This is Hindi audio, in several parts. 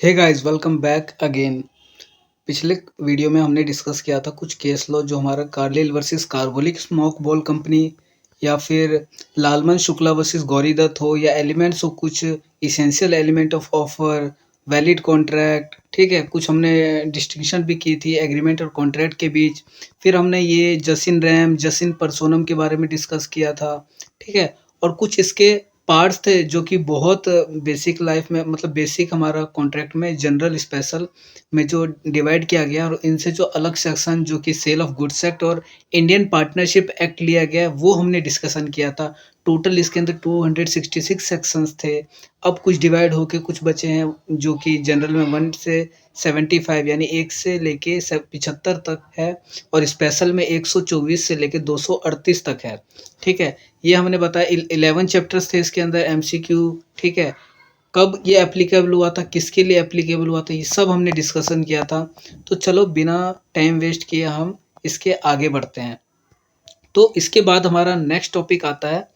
हे गाइस, वेलकम बैक अगेन। पिछले वीडियो में हमने डिस्कस किया था कुछ केस लॉ जो हमारा Carlill versus carbolic smoke ball company या फिर लालमन शुक्ला वर्सेस गौरी दत्त हो या एलिमेंट्स हो, कुछ essential element of offer, valid contract. ठीक है, कुछ हमने डिस्टिंक्शन भी की थी एग्रीमेंट और कॉन्ट्रैक्ट के बीच। फिर हमने ये जसिन रैम जसिन परसोनम के बारे में डिस्कस किया था। ठीक है, और कुछ इसके पार्ट्स थे जो कि बहुत बेसिक लाइफ में, मतलब बेसिक हमारा कॉन्ट्रैक्ट में जनरल स्पेशल में जो डिवाइड किया गया, और इनसे जो अलग सेक्शन जो कि सेल ऑफ गुड्स एक्ट और इंडियन पार्टनरशिप एक्ट लिया गया वो हमने डिस्कशन किया था। टोटल इसके अंदर 266 सेक्शंस थे। अब कुछ डिवाइड होके कुछ बचे हैं जो कि जनरल में 1 से 75 यानी 1 से लेके 75 तक है, और स्पेशल में 124 से लेके 238 तक है। ठीक है, ये हमने बताया 11 चैप्टर्स थे इसके अंदर एमसीक्यू। ठीक है, कब ये एप्लीकेबल हुआ था, किसके लिए एप्लीकेबल हुआ था, ये सब हमने डिस्कशन किया था। तो चलो बिना टाइम वेस्ट किए हम इसके आगे बढ़ते हैं। तो इसके बाद हमारा नेक्स्ट टॉपिक आता है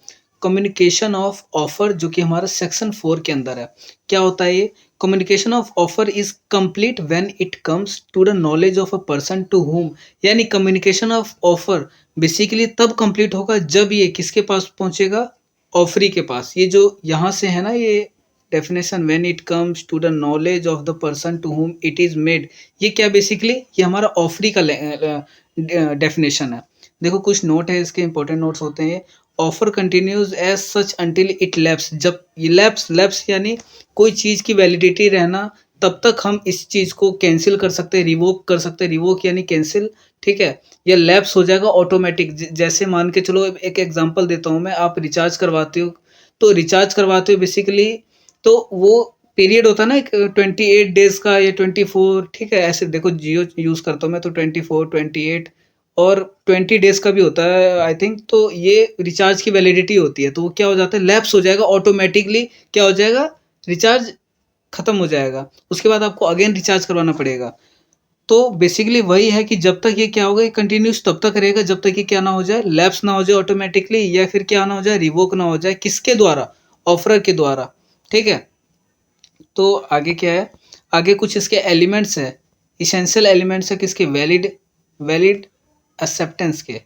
कम्युनिकेशन ऑफ ऑफर, जो कि हमारा सेक्शन 4 के अंदर है। क्या होता है ये? Communication of offer is complete when it comes to the knowledge of a person to whom, यानी कम्युनिकेशन ऑफ ऑफर बेसिकली तब कंप्लीट होगा जब ये किसके पास पहुंचेगा? ऑफरी के पास। ये जो यहाँ से है ना, ये definition when it comes to the knowledge of the person to whom it is made, ये क्या बेसिकली ये हमारा ऑफरी का डेफिनेशन है। देखो कुछ नोट है इसके, इंपॉर्टेंट नोट्स होते हैं। Offer continues as such until it lapse, जब ये लैप्स यानी कोई चीज़ की वैलिडिटी रहना, तब तक हम इस चीज़ को कैंसिल कर सकते हैं, रिवोक कर सकते हैं। रिवोक यानी कैंसिल। ठीक है, या लैप्स हो जाएगा ऑटोमेटिक। जैसे मान के चलो, एक एग्जांपल देता हूँ मैं, आप रिचार्ज करवाते हो, तो रिचार्ज करवाते हो बेसिकली, तो वो पीरियड होता है ना एक 28 डेज का या 24। ठीक है, ऐसे देखो जियो यूज़ करता हूँ मैं, तो 24, 28 और 20 डेज का भी होता है आई थिंक। तो ये रिचार्ज की वैलिडिटी होती है, तो वो क्या हो जाता है, लैप्स हो जाएगा ऑटोमेटिकली। क्या हो जाएगा? रिचार्ज खत्म हो जाएगा, उसके बाद आपको अगेन रिचार्ज करवाना पड़ेगा। तो बेसिकली वही है कि जब तक ये क्या होगा, ये कंटिन्यूस तब तक रहेगा जब तक ये क्या ना हो जाए, लैप्स ना हो जाए ऑटोमेटिकली, या फिर क्या ना हो जाए, रिवोक ना हो जाए। किसके द्वारा? ऑफरर के द्वारा। ठीक है, तो आगे क्या है, आगे कुछ इसके एलिमेंट्स है, इसेंशियल एलिमेंट्स है किसके? वैलिड वैलिड एक्सेप्टेंस के।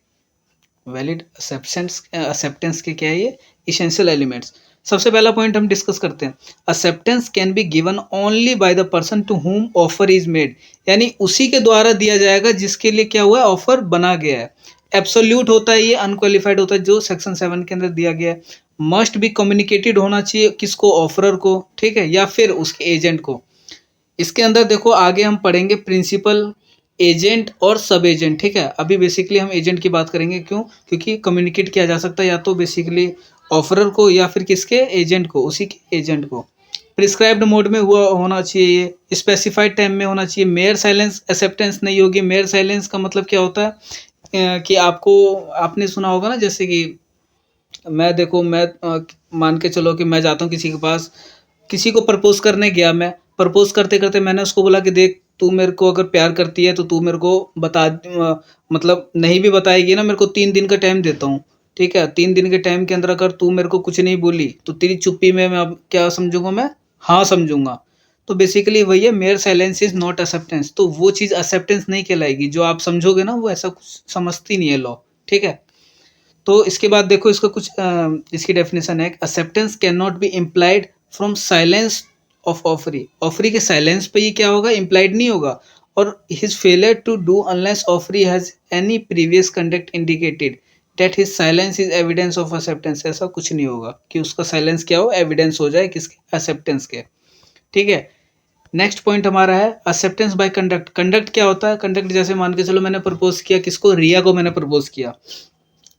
वैलिड एक्सेप्टेंस के क्या है ये? Essential elements. सबसे पहला पॉइंट हम डिस्कस करते हैं। Acceptance can be given only by the person to whom offer is made, यानी उसी के द्वारा दिया जाएगा जिसके लिए क्या हुआ है, ऑफर बना गया है। एब्सोल्यूट होता है, ये अनक्वालिफाइड होता है जो सेक्शन 7 के अंदर दिया गया है। मस्ट बी कम्युनिकेटेड होना चाहिए किसको? ऑफरर को। ठीक है, या फिर उसके एजेंट को। इसके अंदर देखो आगे हम पढ़ेंगे प्रिंसिपल, एजेंट और सब एजेंट। ठीक है, अभी बेसिकली हम एजेंट की बात करेंगे। क्यों? क्योंकि कम्युनिकेट किया जा सकता है या तो बेसिकली ऑफरर को या फिर किसके? एजेंट को, उसी के एजेंट को। प्रिस्क्राइब्ड मोड में हुआ होना चाहिए, ये स्पेसिफाइड टाइम में होना चाहिए। मेयर साइलेंस एक्सेप्टेंस नहीं होगी। मेयर साइलेंस का मतलब क्या होता है कि आपको, आपने सुना होगा ना, जैसे कि मैं देखो मैं मान के चलो कि मैं जाता हूँ किसी के पास, किसी को प्रपोज करने गया। मैं प्रपोज करते करते मैंने उसको बोला कि देख, तू मेरे को अगर प्यार करती है तो तू मेरे को बता, मतलब नहीं भी बताएगी ना, मेरे को 3 दिन का टाइम देता हूँ। ठीक है, 3 दिन के टाइम के अंदर अगर तू मेरे को कुछ नहीं बोली तो तेरी चुप्पी में मैं अब क्या समझूंगा? मैं हाँ समझूंगा। तो बेसिकली वही है, mayor silence is not acceptance. तो वो चीज़ एक्सेप्टेंस नहीं कहलाएगी, जो आप समझोगे ना वो ऐसा कुछ समझती नहीं है लॉ। ठीक है, तो इसके बाद देखो इसका कुछ इसकी डेफिनेशन है। Acceptance can not be implied from silence of offeree. Offeree के साइलेंस पे ये क्या होगा? इम्प्लाइड नहीं होगा। और his failure to do unless offeree has any previous conduct indicated that his silence is evidence of acceptance. ऐसा कुछ नहीं होगा कि उसका साइलेंस क्या हो, एविडेंस हो जाए किसके? एक्सेप्टेंस के। ठीक है, नेक्स्ट पॉइंट हमारा है एक्सेप्टेंस बाय कंडक्ट। कंडक्ट क्या होता है? कंडक्ट जैसे मान के चलो मैंने प्रपोज किया किसको? रिया को मैंने प्रपोज किया।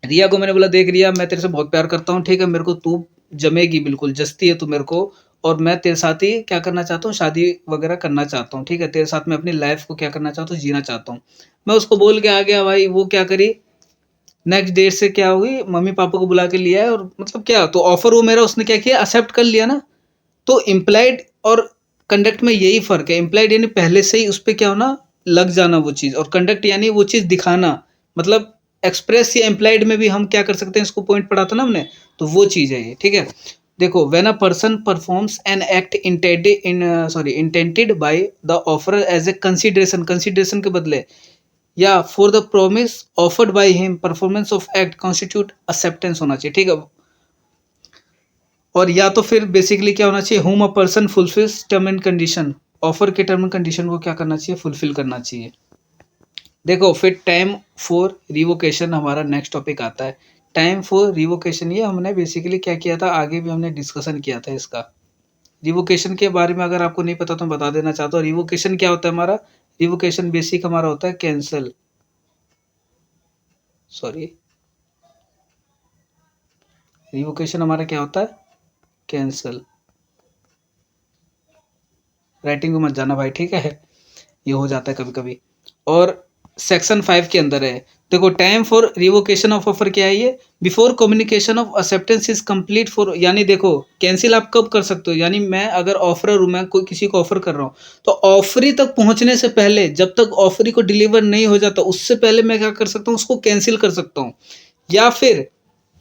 रिया को मैंने बोला, देख रिया, मैं तेरे से बहुत प्यार करता हूँ। ठीक है, मेरे को तू जमेगी, बिल्कुल जचती है तू मेरे को, और मैं तेरे साथ ही क्या करना चाहता हूँ, शादी वगैरह करना चाहता हूँ। ठीक है, तेरे साथ मैं अपनी लाइफ को क्या करना चाहता हूँ, जीना चाहता हूँ। मैं उसको बोल के आ गया भाई, वो क्या करी, नेक्स्ट डेट से क्या हुई, मम्मी पापा को बुला के लिया है, और मतलब क्या, तो ऑफर वो मेरा उसने क्या किया, एक्सेप्ट कर लिया ना। तो इम्प्लाइड और कंडक्ट में यही फर्क है। इम्प्लाइड यानी पहले से ही उस पर क्या होना, लग जाना वो चीज़, और कंडक्ट यानी वो चीज़ दिखाना। मतलब एक्सप्रेस या इम्प्लाइड में भी हम क्या कर सकते हैं, इसको पॉइंट पढ़ा था ना हमने, तो वो चीज़ है ये। ठीक है, देखो when a person performs an act intended by the offerer as a consideration, consideration के बदले, या for the promise offered by him, performance of act constitute acceptance होना चाहिए, ठीक है। और या तो फिर बेसिकली क्या होना चाहिए, home a person fulfils term and condition, offer के टर्म एंड कंडीशन को क्या करना चाहिए, फुलफिल करना चाहिए। देखो फिर टाइम फॉर रिवोकेशन हमारा नेक्स्ट टॉपिक आता है। टाइम फॉर रिवोकेशन ये हमने बेसिकली क्या किया था, आगे भी हमने डिस्कशन किया था इसका। रिवोकेशन के बारे में अगर आपको नहीं पता तो मैं बता देना चाहता हूँ। रिवोकेशन क्या होता है हमारा, रिवोकेशन बेसिक हमारा होता है कैंसल, सॉरी, रिवोकेशन हमारा क्या होता है, कैंसल। राइटिंग को मत जाना भाई, ठीक है, ये हो जाता है कभी कभी। और सेक्शन 5 के अंदर है, देखो time for revocation of offer क्या है ये, before communication of acceptance is complete for, यानी देखो कैंसिल आप कब कर सकते हो, यानी मैं अगर ऑफरर हूँ, मैं कोई किसी को ऑफर कर रहा हूँ, तो ऑफरी तक पहुंचने से पहले, जब तक ऑफरी को डिलीवर नहीं हो जाता उससे पहले मैं क्या कर सकता हूँ, उसको कैंसिल कर सकता हूँ। या फिर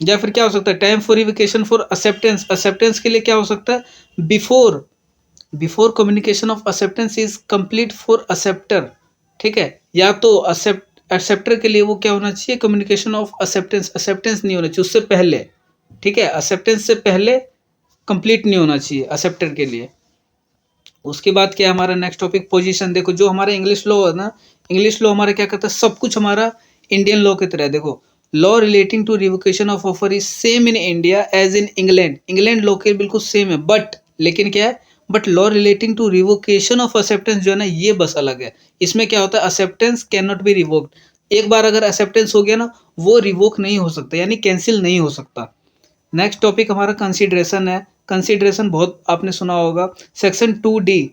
क्या हो सकता है, time for revocation for acceptance, acceptance के लिए क्या हो सकता है, before communication of acceptance is complete for acceptor, ठीक है। या तो एक्सेप्टर के लिए वो क्या होना चाहिए, कम्युनिकेशन ऑफ एक्सेप्टेंस, एक्सेप्टेंस नहीं होना चाहिए उससे पहले, ठीक है, एक्सेप्टेंस से पहले कंप्लीट नहीं होना चाहिए एक्सेप्टर के लिए। उसके बाद क्या है हमारा नेक्स्ट टॉपिक, पोजीशन। देखो जो हमारा इंग्लिश लॉ है ना, इंग्लिश लॉ हमारा क्या करता है, सब कुछ हमारा इंडियन लॉ की तरह है। देखो law relating to revocation of offer is same in India as in England, England law के बिल्कुल सेम है, बट लेकिन क्या है, but law relating to revocation of acceptance जो है ना, ये बस अलग है। इसमें क्या होता है, acceptance can not B revoked, एक बार अगर एक्सेप्टेंस हो गया ना, वो रिवोक नहीं हो सकता, यानी कैंसिल नहीं हो सकता। नेक्स्ट टॉपिक हमारा कंसीडरेशन है। कंसीडरेशन बहुत आपने सुना होगा, सेक्शन 2D,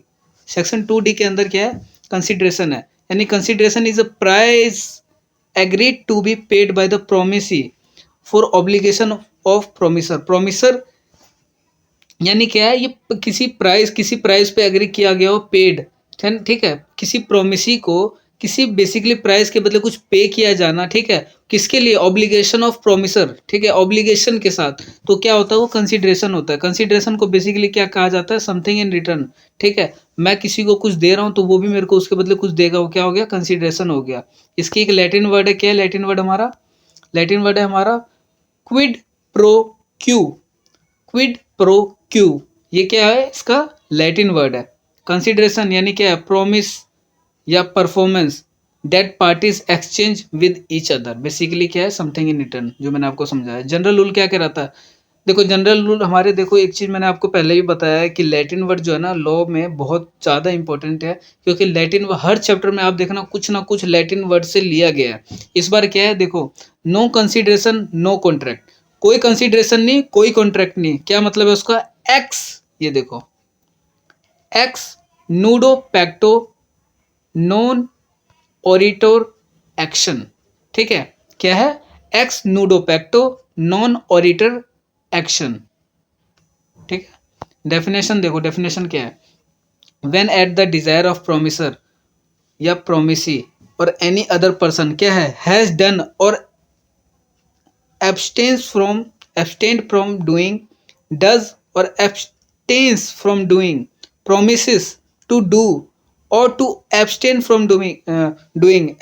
सेक्शन 2D के अंदर क्या है, कंसीडरेशन है, यानी consideration is a price agreed to be paid by the promisee for obligation of promisor, promisor यानी क्या है, ये किसी प्राइस पे एग्री किया गया हो, पेड, ठीक है, किसी प्रोमिसी को किसी बेसिकली प्राइस के बदले कुछ पे किया जाना, ठीक है, किसके लिए, ऑब्लिगेशन ऑफ प्रोमिसर, ठीक है, ऑब्लिगेशन के साथ, तो क्या होता है, वो कंसीडरेशन होता है। कंसीडरेशन को बेसिकली क्या कहा जाता है, समथिंग इन रिटर्न, ठीक है, मैं किसी को कुछ दे रहा हूँ तो वो भी मेरे को उसके बदले कुछ देगा, वो क्या हो गया, कंसीडरेशन हो गया। इसकी एक लैटिन वर्ड है, क्या है लैटिन वर्ड हमारा, लैटिन वर्ड है हमारा quid pro Q, quid pro Q, ये क्या है, इसका लैटिन वर्ड है। कंसीडरेशन यानी क्या है, प्रॉमिस या performance that parties exchange with each other, basically क्या है, समथिंग इन रिटर्न, जो मैंने आपको समझाया। जनरल रूल क्या कहता है, देखो जनरल रूल हमारे, देखो एक चीज़ मैंने आपको पहले भी बताया है कि लैटिन वर्ड जो है ना लॉ में बहुत ज़्यादा इंपॉर्टेंट है, क्योंकि लैटिन हर चैप्टर में आप देखना कुछ ना कुछ लैटिन वर्ड से लिया गया है। इस बार क्या है, देखो नो कंसीडरेशन नो कॉन्ट्रैक्ट, कोई कंसीडरेशन नहीं कोई कॉन्ट्रैक्ट नहीं, क्या मतलब है उसका, एक्स, ये देखो एक्स नूडो पैक्टो नॉन ऑरिटोर एक्शन, ठीक है, क्या है, एक्स नूडो पैक्टो नॉन ऑरिटर एक्शन, ठीक है। डेफिनेशन देखो, डेफिनेशन क्या है, when eight the desire of promisor या प्रोमिसी और एनी अदर पर्सन क्या है, हैज डन और abstained from doing, does or abstains from doing, promises to do or to abstain from doing,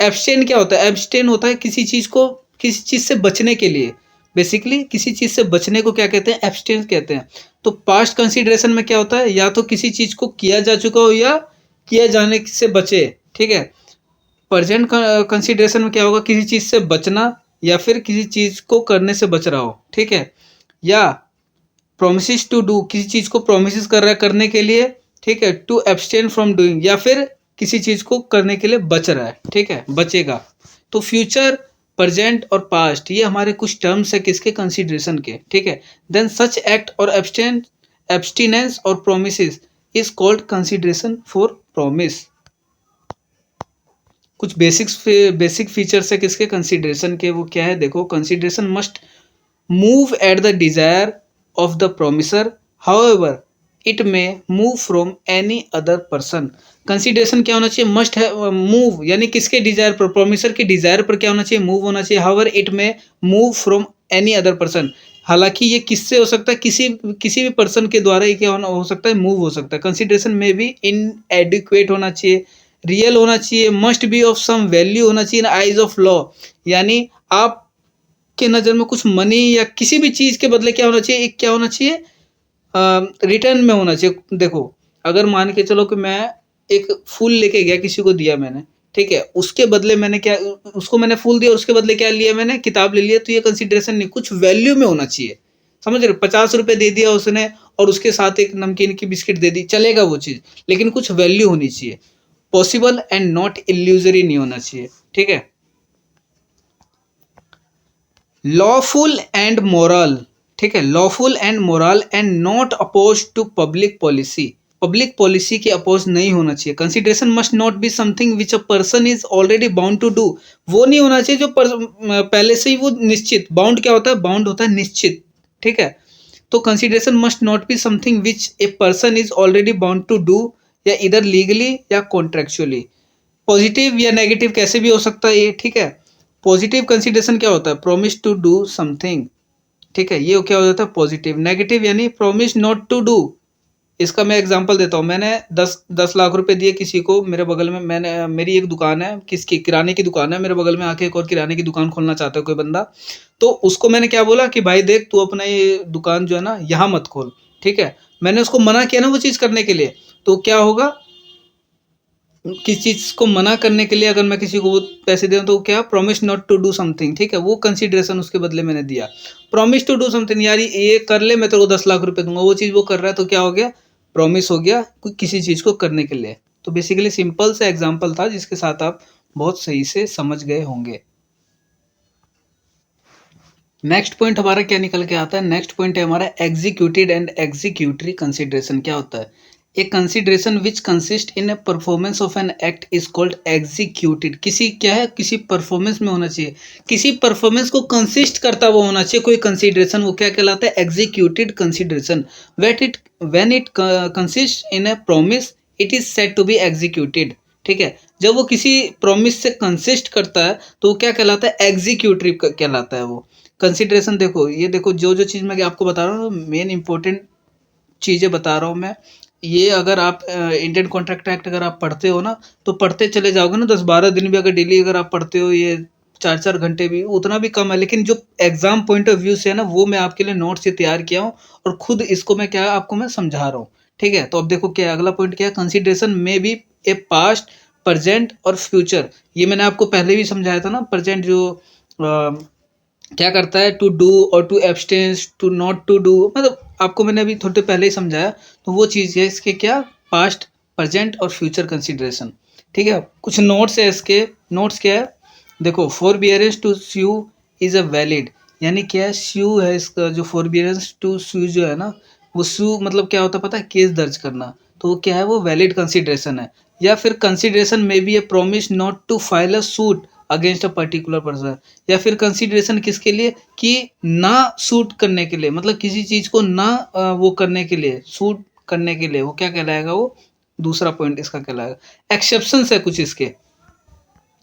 abstain क्या होता है, abstain होता है किसी चीज को, किसी चीज से बचने के लिए, बेसिकली किसी चीज से बचने को क्या कहते हैं, abstain कहते हैं। तो पास्ट कंसीडरेशन में क्या होता है, या तो किसी चीज को किया जा चुका हो या किया जाने से बचे, ठीक है। प्रेजेंट कंसीडरेशन में क्या होगा, किसी चीज से बचना या फिर किसी चीज को करने से बच रहा हो, ठीक है। या प्रोमिस टू डू, किसी चीज को प्रोमिस कर रहा है करने के लिए, ठीक है। टू एब्सटेन फ्रॉम डूइंग, या फिर किसी चीज को करने के लिए बच रहा है, ठीक है, बचेगा। तो फ्यूचर, प्रेजेंट और पास्ट ये हमारे कुछ टर्म्स है किसके, कंसीडरेशन के, ठीक है। देन सच एक्ट और एब्सटिनेंस और promise is called consideration for promise. कुछ बेसिक फीचर्स है किसके, कंसीडरेशन के, वो क्या है, देखो consideration must move at the desire of the promisor, however it may move from any other person. Consideration क्या होना चाहिए, मस्ट है मूव, यानी किसके डिजायर पर, प्रोमिसर के डिजायर पर क्या होना चाहिए, मूव होना चाहिए। However it may move from any other person, हालांकि ये किससे हो सकता है, किसी किसी भी पर्सन के द्वारा ये क्या हो सकता है, मूव हो सकता है। कंसिडरेशन में भी इनएडिक्वेट होना चाहिए, रियल होना चाहिए, must be of some value होना चाहिए इन आइज ऑफ लॉ, यानी आप के नज़र में कुछ मनी या किसी भी चीज़ के बदले क्या होना चाहिए, एक क्या होना चाहिए, रिटर्न में होना चाहिए। देखो अगर मान के चलो कि मैं एक फूल लेके गया, किसी को दिया मैंने, ठीक है, उसके बदले मैंने क्या, उसको मैंने फूल दिया, उसके बदले क्या लिया मैंने, किताब ले लिया, तो ये कंसिडरेशन नहीं, कुछ वैल्यू में होना चाहिए। समझ रहे हो, 50 रुपये दे दिया उसने और उसके साथ एक नमकीन की बिस्किट दे दी, चलेगा वो चीज़, लेकिन कुछ वैल्यू होनी चाहिए, पॉसिबल एंड नॉट इल्यूजरी नहीं होना चाहिए। ठीक है, लॉफुल एंड मोरल, ठीक है, lawful and moral and not oppose to public policy, public policy के अपोज नहीं होना चाहिए। Consideration must not be something which a person is already bound to do, वो नहीं होना चाहिए जो पहले से ही वो निश्चित, बाउंड क्या होता है, बाउंड होता है निश्चित। ठीक है, तो consideration must not be something which a person is already bound to do, या इधर लीगली या कॉन्ट्रेक्चुअली। पॉजिटिव या नेगेटिव कैसे भी हो सकता है ये। ठीक है, पॉजिटिव कंसिडरेशन क्या होता है, प्रॉमिस टू डू समथिंग, ठीक है, ये क्या हो जाता है पॉजिटिव। नेगेटिव यानी प्रॉमिस नॉट टू डू। इसका मैं एग्जांपल देता हूँ, मैंने 10 लाख रुपए दिए किसी को, मेरे बगल में, मैंने, मेरी एक दुकान है, किसकी, किराने की दुकान है, मेरे बगल में आके एक और किराने की दुकान खोलना चाहता है कोई बंदा, तो उसको मैंने क्या बोला कि भाई देख तू अपना ये दुकान जो है ना यहाँ मत खोल। ठीक है, मैंने उसको मना किया ना वो चीज़ करने के लिए, तो क्या होगा, किस चीज़ को मना करने के लिए अगर मैं किसी को वो पैसे दूँ तो क्या, promise not to do something. ठीक है, वो कंसिडरेशन उसके बदले मैंने दिया। प्रॉमिस टू डू समथिंग यार ये कर ले, मैं तेरे को 10 लाख रुपए दूंगा, वो चीज़ वो कर रहा है, तो क्या हो गया, प्रॉमिस हो गया किसी चीज़ को करने के लिए। तो बेसिकली सिंपल सा एग्जाम्पल था जिसके साथ आप बहुत सही से समझ गए होंगे। नेक्स्ट पॉइंट हमारा क्या निकल के आता है, नेक्स्ट पॉइंट है हमारा एग्जीक्यूटेड एंड एग्जीक्यूटरी कंसिडरेशन। क्या होता है, ए consideration which consist in A performance of an act is called executed. किसी क्या है, किसी परफॉर्मेंस में होना चाहिए, किसी परफॉर्मेंस को कंसिस्ट करता हुआ होना चाहिए कोई कंसिडरेशन, वो क्या कहलाता है, executed consideration. When it consist in a promise it is said to be executed. ठीक है, जब वो किसी प्रॉमिस से कंसिस्ट करता है तो वो क्या कहलाता है, एग्जीक्यूटिव कहलाता है वो। कंसिडरेशन देखो, ये देखो जो जो चीज़ मैं आपको बता रहा हूँ, मेन इंपॉर्टेंट चीज़ें बता रहा हूँ मैं, ये अगर आप इंडियन कॉन्ट्रैक्ट एक्ट अगर आप पढ़ते हो ना, तो पढ़ते चले जाओगे ना, 10-12 दिन भी अगर डेली अगर आप पढ़ते हो, ये 4-4 घंटे भी, उतना भी कम है। लेकिन जो एग्जाम पॉइंट ऑफ व्यू से है ना, वो मैं आपके लिए नोट से तैयार किया हूँ और खुद इसको मैं क्या आपको मैं समझा रहा हूँ। ठीक है, तो अब देखो क्या है, अगला पॉइंट क्या है, कंसिडरेशन में भी ए पास्ट, प्रेजेंट और फ्यूचर। ये मैंने आपको पहले भी समझाया था ना, प्रेजेंट जो क्या करता है, टू डू और to abstains, to not to do, मतलब आपको मैंने अभी थोड़े पहले ही समझाया। तो वो चीज़ है इसके क्या, पास्ट, प्रेजेंट और फ्यूचर कंसिडरेशन। ठीक है, कुछ नोट्स है इसके, नोट्स क्या है, देखो forbearance to sue is a valid, यानी क्या है, स्यू है इसका, जो फॉरबियरेंस टू स्यू जो है ना, वो स्यू मतलब क्या होता है पता है, केस दर्ज करना, तो वो क्या है, वो वैलिड कंसिडरेशन है। या फिर कंसिडरेशन में भी a promise not to file a suit against a particular person, या फिर कंसिडरेशन किसके लिए, कि ना सूट करने के लिए, मतलब किसी चीज़ को ना वो करने के लिए, सूट करने के लिए, वो क्या कहलाएगा, वो दूसरा पॉइंट इसका कहलाएगा। एक्सेप्शंस है कुछ इसके,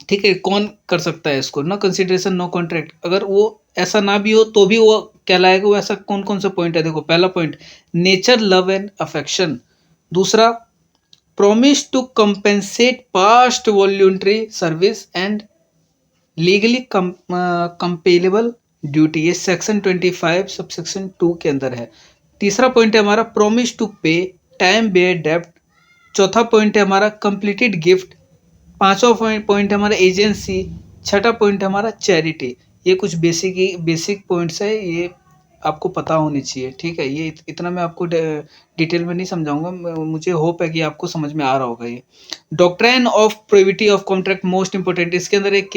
ठीक है, कौन कर सकता है इसको, नो कंसिडरेशन नो कॉन्ट्रैक्ट, अगर वो ऐसा ना भी हो तो भी वो कहलाएगा। वो ऐसा कौन कौन सा पॉइंट है, देखो पहला point, nature, love and affection. दूसरा, promise to compensate past voluntary service and legally compellable duty, ये सेक्शन 25 सबसेक्शन 2 के अंदर है। तीसरा पॉइंट है हमारा promise to pay time barred डेब्ट। चौथा पॉइंट है हमारा कंप्लीटेड गिफ्ट। पांचवा पॉइंट है हमारा एजेंसी। छठा पॉइंट है हमारा चैरिटी। ये कुछ बेसिक पॉइंट्स है, ये आपको पता होनी चाहिए। ठीक है, ये इतना मैं आपको डिटेल में नहीं समझाऊंगा, मुझे होप है कि आपको समझ में आ रहा होगा। ये doctrine of privity of contract most important, इसके अंदर एक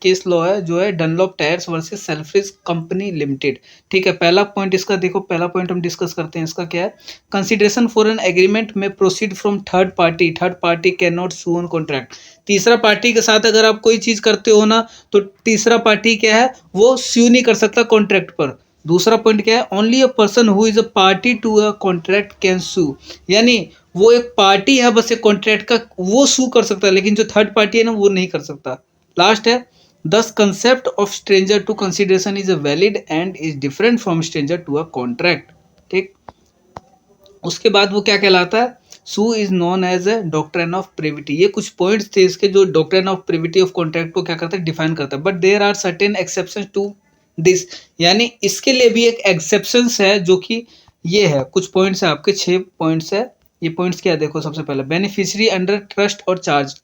केस लॉ है जो है Dunlop tyres versus Selfridge company limited. ठीक है, पहला पॉइंट इसका देखो, पहला पॉइंट हम डिस्कस करते हैं, इसका क्या है, कंसिडरेशन फॉर एन एग्रीमेंट में proceed from third party can not sue on contract. तीसरा पार्टी के साथ अगर आप कोई चीज करते हो ना, तो तीसरा पार्टी क्या है, वो स्यू नहीं कर सकता कॉन्ट्रैक्ट पर। दूसरा पॉइंट क्या है, only a person who is a party to a contract can sue, यानी वो एक पार्टी है बस एक कॉन्ट्रैक्ट का, वो सू कर सकता है, लेकिन जो थर्ड पार्टी है ना वो नहीं कर सकता। लास्ट है Thus, concept of stranger to consideration is a valid and is different from stranger to a contract. ठीक, उसके बाद वो क्या कहलाता है, so is known as a doctrine of privity. ये कुछ पॉइंट्स थे इसके जो doctrine of privity of contract को क्या करता है, डिफाइन करता है। But there are certain exceptions to this, यानी इसके लिए भी एक एक्सेप्शंस है, जो कि ये है, कुछ पॉइंट्स है आपके, 6 पॉइंट्स है। ये पॉइंट्स क्या है देखो, सबसे पहले बेनिफिशियरी अंडर ट्रस्ट और चार्ज,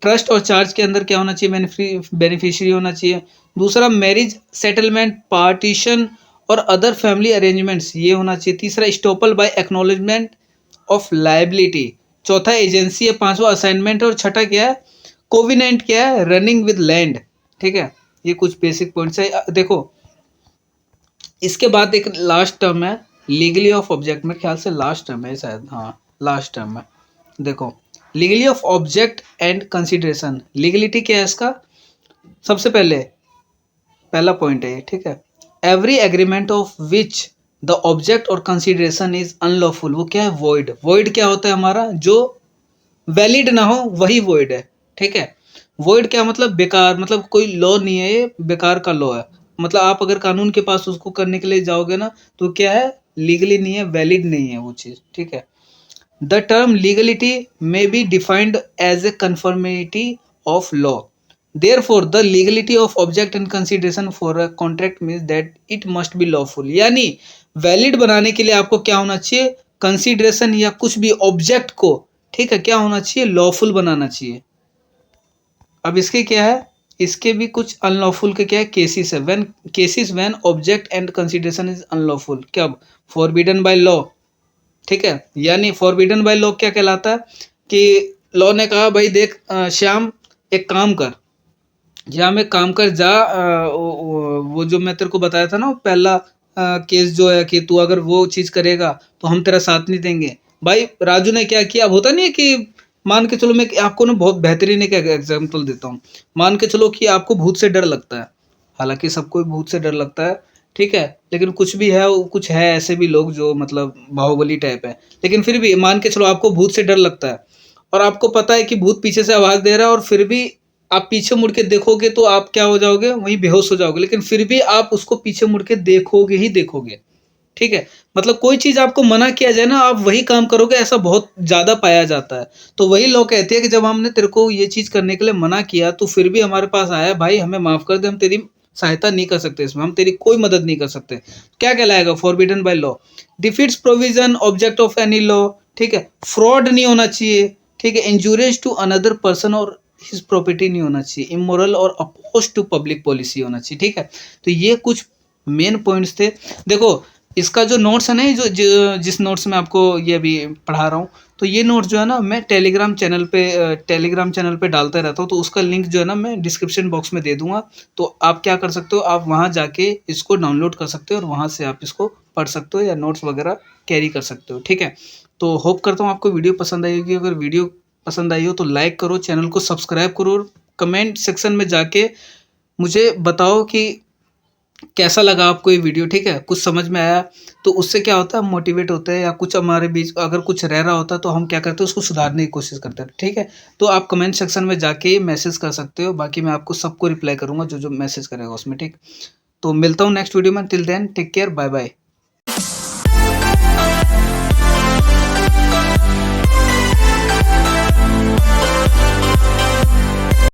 ट्रस्ट और चार्ज के अंदर क्या होना चाहिए, बेनिफिशियरी होना चाहिए। दूसरा मैरिज सेटलमेंट पार्टीशन और अदर फैमिली अरेंजमेंट्स, ये होना चाहिए। तीसरा estoppel by acknowledgement of liability. चौथा एजेंसी है। पांचवा असाइनमेंट। और छठा क्या है, कोविनेंट क्या है, रनिंग विद लैंड। ठीक है, ये कुछ बेसिक पॉइंट्स है। देखो इसके बाद एक लास्ट टर्म है लीगली ऑफ ऑब्जेक्ट, मेरे ख्याल से लास्ट टर्म है शायद, हाँ लास्ट टर्म है। देखो legally of object and consideration, legality क्या है इसका, सबसे पहले पहला पॉइंट है ये, ठीक है, every agreement of which the object और कंसिडरेशन इज अनलॉफुल, वो क्या है, वॉइड। वॉइड क्या होता है हमारा, जो वैलिड ना हो वही वॉइड है। ठीक है, वॉइड क्या मतलब, बेकार, मतलब कोई लॉ नहीं है ये, बेकार का लॉ है। मतलब आप अगर कानून के पास उसको करने के लिए जाओगे ना, तो क्या है, लीगली नहीं है, वैलिड नहीं है वो चीज़। ठीक है, the term legality may be defined as a conformity of law. Therefore, the legality of object and consideration for a contract means that it must be lawful। यानी वैलिड बनाने के लिए आपको क्या होना चाहिए, कंसिडरेशन या कुछ भी ऑब्जेक्ट को, ठीक है, क्या होना चाहिए, लॉफुल बनाना चाहिए। अब इसके क्या है, इसके भी कुछ अनलॉफुल के क्या है, केसेस है। When object and consideration is unlawful, क्या, फॉरबिडन बाय लॉ। ठीक है, यानी फॉरबिडन बाय लॉ क्या कहलाता है, कि लॉ ने कहा भाई देख श्याम एक काम कर, या मैं काम कर जा, वो जो मैं तेरे को बताया था ना, पहला केस जो है, कि तू अगर वो चीज़ करेगा तो हम तेरा साथ नहीं देंगे। भाई राजू ने क्या किया, अब होता नहीं है कि मान के चलो, मैं आपको ना बहुत बेहतरीन एक एग्जाम्पल देता हूँ। मान के चलो कि आपको भूत से डर लगता है, हालांकि सबको भूत से डर लगता है, ठीक है, लेकिन कुछ भी है, कुछ है ऐसे भी लोग जो मतलब बाहुबली टाइप है, लेकिन फिर भी मान के चलो आपको भूत से डर लगता है, और आपको पता है कि भूत पीछे से आवाज़ दे रहा है, और फिर भी आप पीछे मुड़ के देखोगे तो आप क्या हो जाओगे, वहीं बेहोश हो जाओगे, लेकिन फिर भी आप उसको पीछे मुड़ के देखोगे ही देखोगे। ठीक है, मतलब कोई चीज़ आपको मना किया जाए ना, आप वही काम करोगे, ऐसा बहुत ज़्यादा पाया जाता है। तो वही लोग कहते हैं कि जब हमने तेरे को ये चीज़ करने के लिए मना किया, तो फिर भी हमारे पास आया, भाई हमें माफ़ कर दे, हम तेरी सहायता नहीं कर सकते इसमें, हम तेरी कोई मदद नहीं कर सकते। क्या कहलाएगा, forbidden by law. Defeats provision object of any law. ठीक है, फ्रॉड नहीं होना चाहिए, ठीक है, इंजूरियस टू अनदर पर्सन और हिज प्रॉपर्टी नहीं होना चाहिए, इमोरल और अपोज टू पब्लिक पॉलिसी होना चाहिए। ठीक है, तो ये कुछ मेन पॉइंट्स थे। देखो इसका जो नोट्स है ना, जिस नोट्स में आपको ये अभी पढ़ा रहा हूँ, तो ये नोट्स जो है ना, मैं टेलीग्राम चैनल पे डालता रहता हूँ, तो उसका लिंक जो है ना मैं डिस्क्रिप्शन बॉक्स में दे दूंगा। तो आप क्या कर सकते हो, आप वहाँ जाके इसको डाउनलोड कर सकते हो, और वहाँ से आप इसको पढ़ सकते हो या नोट्स वगैरह कैरी कर सकते हो। ठीक है, तो होप करता हूँ आपको वीडियो पसंद आई होगी। अगर वीडियो पसंद आई हो तो लाइक करो, चैनल को सब्सक्राइब करो, और कमेंट सेक्शन में जाके मुझे बताओ कि कैसा लगा आपको ये वीडियो। ठीक है, कुछ समझ में आया तो उससे क्या होता है, मोटिवेट होते हैं, या कुछ हमारे बीच अगर कुछ रह रहा होता है तो हम क्या करते हैं, उसको सुधारने की कोशिश करते हैं। ठीक है, तो आप कमेंट सेक्शन में जाके मैसेज कर सकते हो, बाकी मैं आपको सबको रिप्लाई करूँगा जो जो मैसेज करेगा उसमें। ठीक, तो मिलता हूँ नेक्स्ट वीडियो में, till then take care, bye bye.